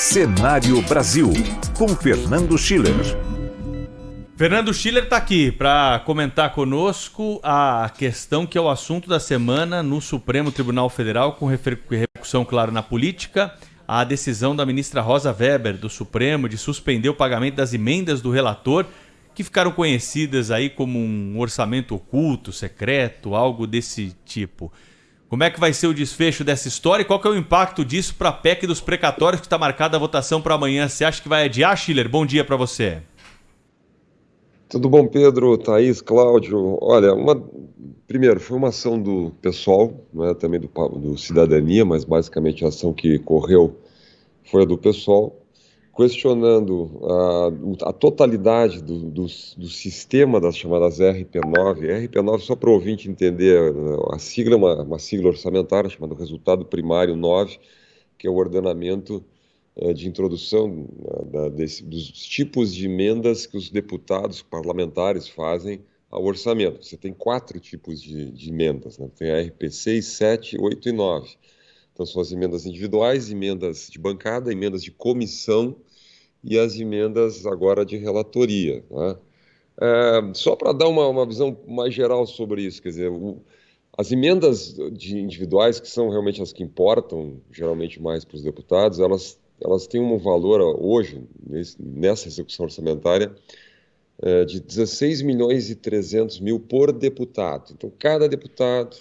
Cenário Brasil, com Fernando Schiller. Fernando Schiller está aqui para comentar conosco a questão que é o assunto da semana no Supremo Tribunal Federal, com repercussão, claro, na política, a decisão da ministra Rosa Weber do Supremo de suspender o pagamento das emendas do relator, que ficaram conhecidas aí como um orçamento oculto, secreto, algo desse tipo. Como é que vai ser o desfecho dessa história e qual que é o impacto disso para a PEC dos precatórios, que está marcada a votação para amanhã? Você acha que vai adiar, Schiller? Bom dia para você. Tudo bom, Pedro, Thaís, Cláudio? Olha, primeiro, foi uma ação do pessoal, né, também do Cidadania, mas basicamente a ação que correu foi a do pessoal, questionando a totalidade do sistema das chamadas RP9. RP9, só para o ouvinte entender, a sigla é uma sigla orçamentária chamada Resultado Primário 9, que é o ordenamento de introdução dos tipos de emendas que os deputados parlamentares fazem ao orçamento. Você tem 4 tipos de emendas, né? Tem a RP 6, 7, 8 e 9. Então são as emendas individuais, emendas de bancada, emendas de comissão e as emendas agora de relatoria, né? Só para dar uma visão mais geral sobre isso, quer dizer, as emendas individuais, que são realmente as que importam, geralmente mais para os deputados, elas têm um valor hoje, nessa execução orçamentária, de 16 milhões e 300 mil por deputado. Então, cada deputado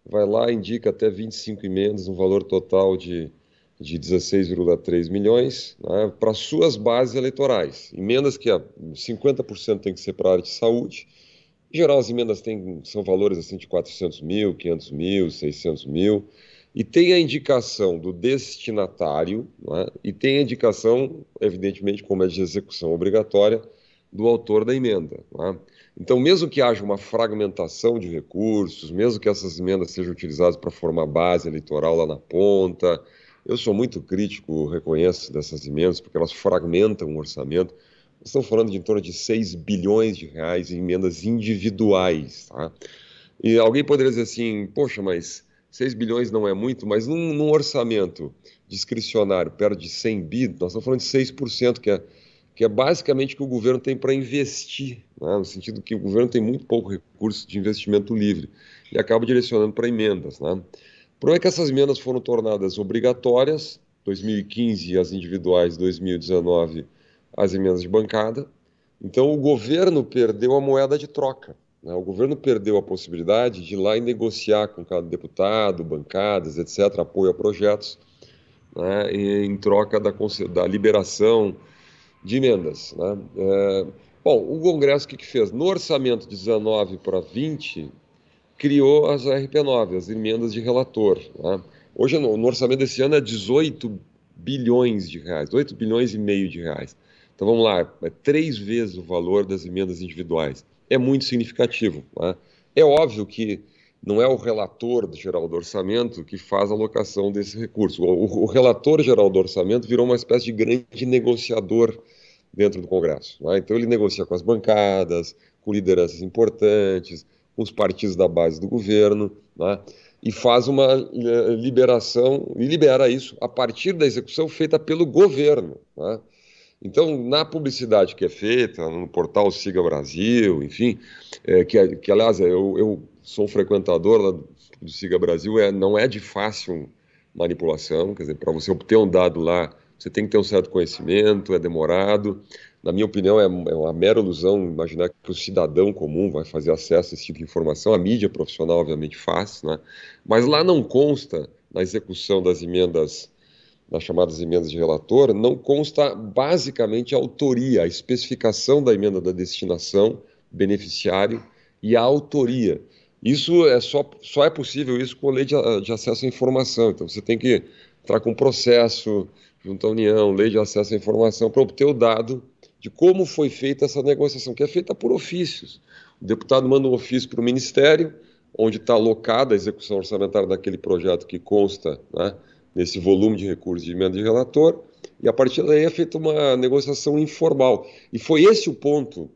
vai lá, indica até 25 emendas, um valor total de 16,3 milhões, né, para suas bases eleitorais. Emendas que 50% tem que ser para a área de saúde. Em geral, as emendas são valores assim, de 400 mil, 500 mil, 600 mil. E tem a indicação do destinatário, né, e tem a indicação, evidentemente, como é de execução obrigatória, do autor da emenda, né? Então, mesmo que haja uma fragmentação de recursos, mesmo que essas emendas sejam utilizadas para formar base eleitoral lá na ponta, eu sou muito crítico, reconheço, dessas emendas, porque elas fragmentam o orçamento. Nós estamos falando de em torno de 6 bilhões de reais em emendas individuais, tá? E alguém poderia dizer assim, poxa, mas 6 bilhões não é muito, mas num orçamento discricionário perto de 100 bi, nós estamos falando de 6%, que é basicamente o que o governo tem para investir, né? No sentido que o governo tem muito pouco recurso de investimento livre e acaba direcionando para emendas, né? O problema é que essas emendas foram tornadas obrigatórias, 2015 as individuais, 2019 as emendas de bancada. Então o governo perdeu a moeda de troca, né? O governo perdeu a possibilidade de ir lá e negociar com cada deputado, bancadas, etc., apoio a projetos, né, em troca da liberação de emendas, né? Bom, o Congresso o que fez? No orçamento de 19 para 20, criou as RP9, as emendas de relator, né? Hoje, no orçamento desse ano, é 18 bilhões de reais, 8 bilhões e meio de reais. Então, vamos lá, é 3 vezes o valor das emendas individuais. É muito significativo, né? É óbvio que não é o relator geral do orçamento que faz a alocação desse recurso. O relator geral do orçamento virou uma espécie de grande negociador dentro do Congresso, né? Então ele negocia com as bancadas, com lideranças importantes, com os partidos da base do governo, né? E faz uma liberação, e libera isso a partir da execução feita pelo governo, né? Então, na publicidade que é feita, no portal Siga Brasil, enfim, que aliás, eu sou um frequentador lá do Siga Brasil, não é de fácil manipulação, quer dizer, para você obter um dado lá, você tem que ter um certo conhecimento, é demorado. Na minha opinião, é uma mera ilusão imaginar que o cidadão comum vai fazer acesso a esse tipo de informação. A mídia profissional, obviamente, faz, né? Mas lá não consta, na execução das emendas, das chamadas emendas de relator, não consta basicamente a autoria, a especificação da emenda da destinação, beneficiário e a autoria. Isso só é possível isso com a lei de acesso à informação. Então você tem que entrar com processo junto à União, lei de acesso à informação, para obter o dado de como foi feita essa negociação, que é feita por ofícios. O deputado manda um ofício para o Ministério, onde está alocada a execução orçamentária daquele projeto que consta, né, nesse volume de recursos de emenda de relator, e a partir daí é feita uma negociação informal. E foi esse o ponto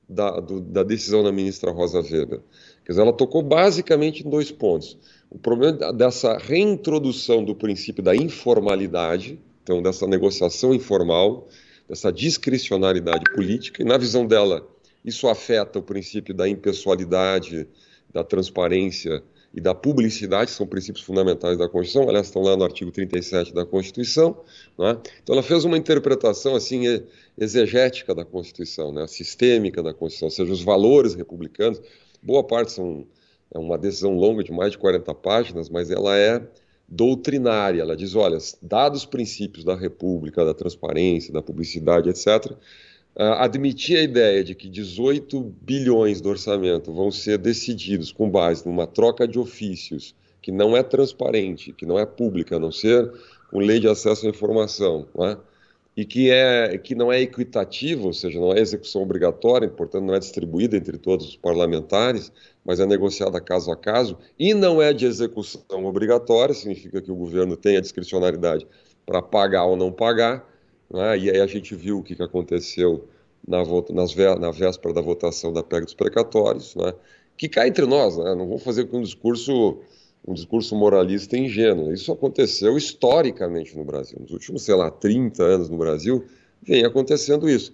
da decisão da ministra Rosa Weber. Quer dizer, ela tocou basicamente em 2 pontos. O problema dessa reintrodução do princípio da informalidade, Então, dessa negociação informal, dessa discricionariedade política, e na visão dela, isso afeta o princípio da impessoalidade, da transparência e da publicidade, que são princípios fundamentais da Constituição, aliás, estão lá no artigo 37 da Constituição, né? Então ela fez uma interpretação assim exegética da Constituição, né? Sistêmica da Constituição, ou seja, os valores republicanos, boa parte é uma decisão longa de mais de 40 páginas, mas ela é doutrinária, ela diz, olha, dados os princípios da República, da transparência, da publicidade, etc., admitir a ideia de que 18 bilhões do orçamento vão ser decididos com base numa troca de ofícios que não é transparente, que não é pública, a não ser com lei de acesso à informação, não é? E que não é equitativa, ou seja, não é execução obrigatória, portanto não é distribuída entre todos os parlamentares, mas é negociada caso a caso, e não é de execução obrigatória, significa que o governo tem a discricionariedade para pagar ou não pagar, né? E aí a gente viu o que aconteceu na véspera da votação da PEC dos precatórios, né? Que cá entre nós, né? Não vamos fazer um discurso moralista e ingênuo. Isso aconteceu historicamente no Brasil. Nos últimos, 30 anos no Brasil, vem acontecendo isso.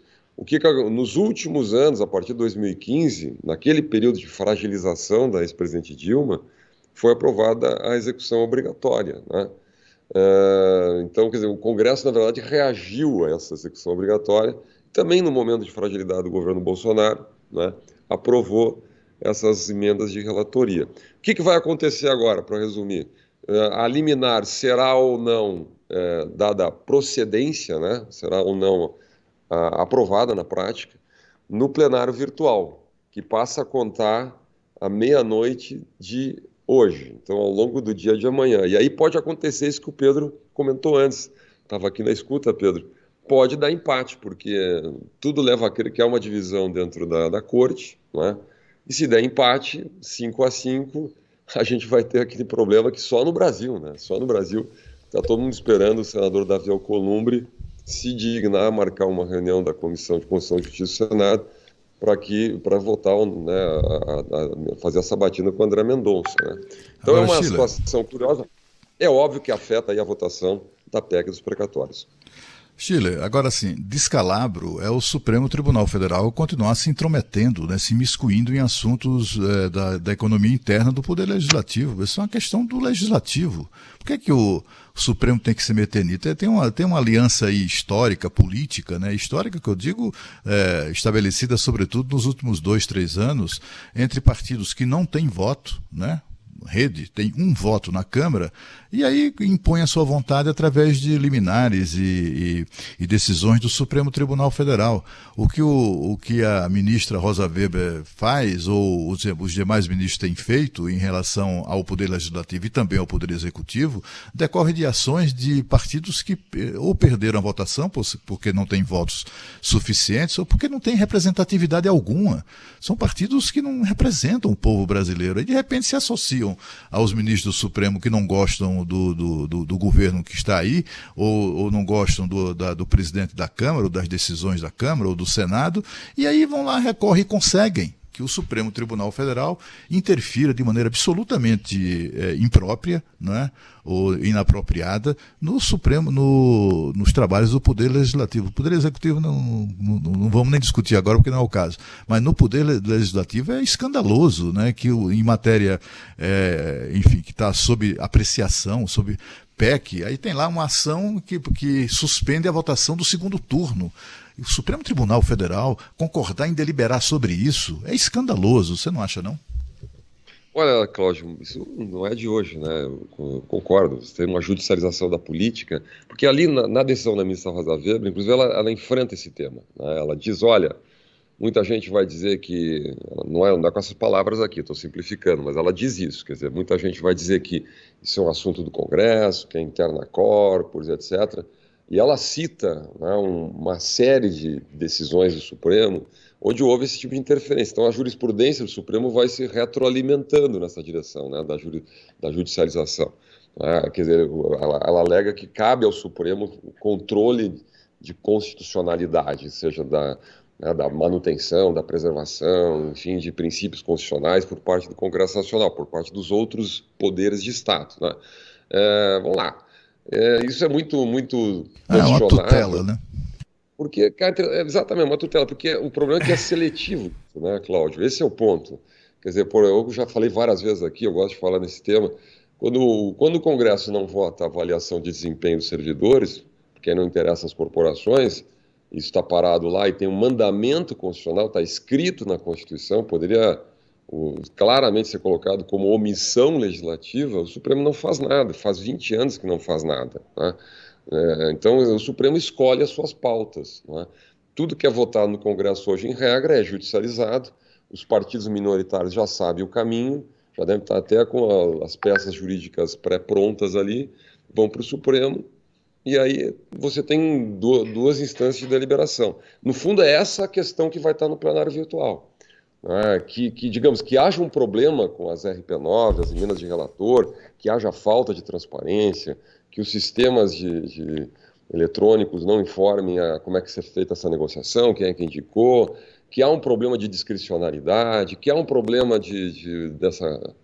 Nos últimos anos, a partir de 2015, naquele período de fragilização da ex-presidente Dilma, foi aprovada a execução obrigatória, né? Então, quer dizer, o Congresso, na verdade, reagiu a essa execução obrigatória. Também no momento de fragilidade do governo Bolsonaro, né, aprovou essas emendas de relatoria. O que vai acontecer agora, para resumir? A liminar será ou não dada procedência, né, será ou não aprovada na prática, no plenário virtual, que passa a contar à meia-noite de hoje, então ao longo do dia de amanhã. E aí pode acontecer isso que o Pedro comentou antes. Estava aqui na escuta, Pedro. Pode dar empate, porque tudo leva a crer que há uma divisão dentro da corte, né? E se der empate, 5-5, a gente vai ter aquele problema que só no Brasil, né? Só no Brasil está todo mundo esperando o senador Davi Alcolumbre se dignar a marcar uma reunião da Comissão de Constituição e Justiça do Senado para votar, né, fazer a sabatina com o André Mendonça, né? Então agora, é uma situação curiosa. É óbvio que afeta aí a votação da PEC dos precatórios. Chile, agora sim, descalabro é o Supremo Tribunal Federal continuar se intrometendo, né, se imiscuindo em assuntos da economia interna do Poder Legislativo. Isso é uma questão do Legislativo. Por que o Supremo tem que se meter nisso? Tem uma aliança aí histórica, política, né, histórica que eu digo, estabelecida sobretudo nos últimos 2-3 anos, entre partidos que não têm voto, né? Rede tem um voto na Câmara e aí impõe a sua vontade através de liminares e decisões do Supremo Tribunal Federal. O que a ministra Rosa Weber faz, ou os demais ministros têm feito em relação ao Poder Legislativo e também ao Poder Executivo, decorre de ações de partidos que ou perderam a votação porque não têm votos suficientes ou porque não têm representatividade alguma. São partidos que não representam o povo brasileiro e de repente se associam aos ministros do Supremo que não gostam do governo que está aí, ou não gostam do presidente da Câmara, ou das decisões da Câmara, ou do Senado, e aí vão lá, recorrem e conseguem que o Supremo Tribunal Federal interfira de maneira absolutamente imprópria, né, ou inapropriada no Supremo, nos trabalhos do Poder Legislativo. O Poder Executivo não vamos nem discutir agora porque não é o caso, mas no Poder Legislativo é escandaloso, né, que em matéria, enfim, que está sob apreciação, sob PEC, aí tem lá uma ação que suspende a votação do segundo turno. O Supremo Tribunal Federal concordar em deliberar sobre isso é escandaloso, você não acha, não? Olha, Cláudio, isso não é de hoje, né? Eu concordo, você tem uma judicialização da política, porque ali na decisão da ministra Rosa Weber, inclusive, ela enfrenta esse tema, né? Ela diz, olha, muita gente vai dizer que, não é com essas palavras aqui, estou simplificando, mas ela diz isso, quer dizer, muita gente vai dizer que isso é um assunto do Congresso, que é interna corporis, etc., e ela cita, né, uma série de decisões do Supremo onde houve esse tipo de interferência. Então, a jurisprudência do Supremo vai se retroalimentando nessa direção, né, da judicialização. Quer dizer, ela alega que cabe ao Supremo o controle de constitucionalidade, seja da manutenção, da preservação, enfim, de princípios constitucionais por parte do Congresso Nacional, por parte dos outros poderes de Estado, né? Vamos lá. Isso é muito É uma questionável. tutela, né? Porque, cara, exatamente, uma tutela, porque o problema é que é seletivo, né, Cláudio? Esse é o ponto. Quer dizer, eu já falei várias vezes aqui, eu gosto de falar nesse tema, quando o Congresso não vota a avaliação de desempenho dos servidores, porque não interessa às corporações, isso está parado lá e tem um mandamento constitucional, está escrito na Constituição, poderia claramente ser colocado como omissão legislativa, o Supremo não faz nada, faz 20 anos que não faz nada, né? Então, o Supremo escolhe as suas pautas, né? Tudo que é votado no Congresso hoje, em regra, é judicializado. Os partidos minoritários já sabem o caminho, já devem estar até com as peças jurídicas pré-prontas ali, vão para o Supremo, e aí você tem duas instâncias de deliberação. No fundo, é essa a questão que vai estar no plenário virtual, né? Digamos, que haja um problema com as RP9, as emendas de relator, que haja falta de transparência, que os sistemas de eletrônicos não informem como é que é feita essa negociação, quem é que indicou, que há um problema de discricionariedade, que há um problema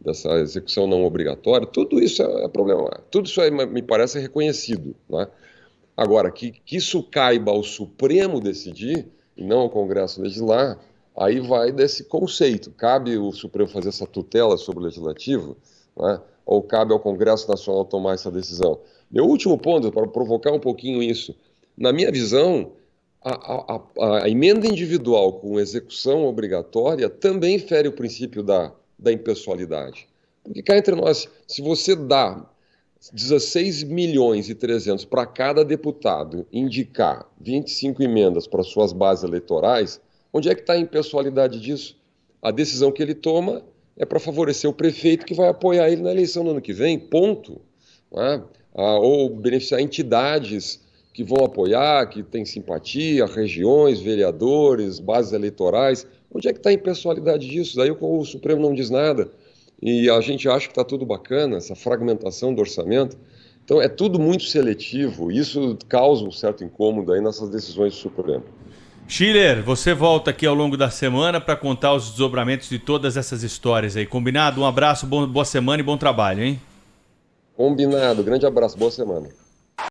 dessa execução não obrigatória, tudo isso é problema. Tudo isso aí me parece reconhecido, né? Agora, que isso caiba ao Supremo decidir, e não ao Congresso legislar, aí vai desse conceito. Cabe o Supremo fazer essa tutela sobre o Legislativo, né? Ou cabe ao Congresso Nacional tomar essa decisão? Meu último ponto, para provocar um pouquinho isso, na minha visão, a emenda individual com execução obrigatória também fere o princípio da impessoalidade. Porque cá entre nós, se você dá 16 milhões e 300 para cada deputado indicar 25 emendas para suas bases eleitorais, onde é que está a impessoalidade disso? A decisão que ele toma é para favorecer o prefeito que vai apoiar ele na eleição do ano que vem, ponto. Né? Ou beneficiar entidades que vão apoiar, que têm simpatia, regiões, vereadores, bases eleitorais. Onde é que está a impessoalidade disso? Daí o Supremo não diz nada. E a gente acha que está tudo bacana, essa fragmentação do orçamento. Então é tudo muito seletivo, e isso causa um certo incômodo aí nessas decisões do Supremo. Schiller, você volta aqui ao longo da semana para contar os desdobramentos de todas essas histórias aí. Combinado? Um abraço, boa semana e bom trabalho, hein? Combinado. Grande abraço. Boa semana.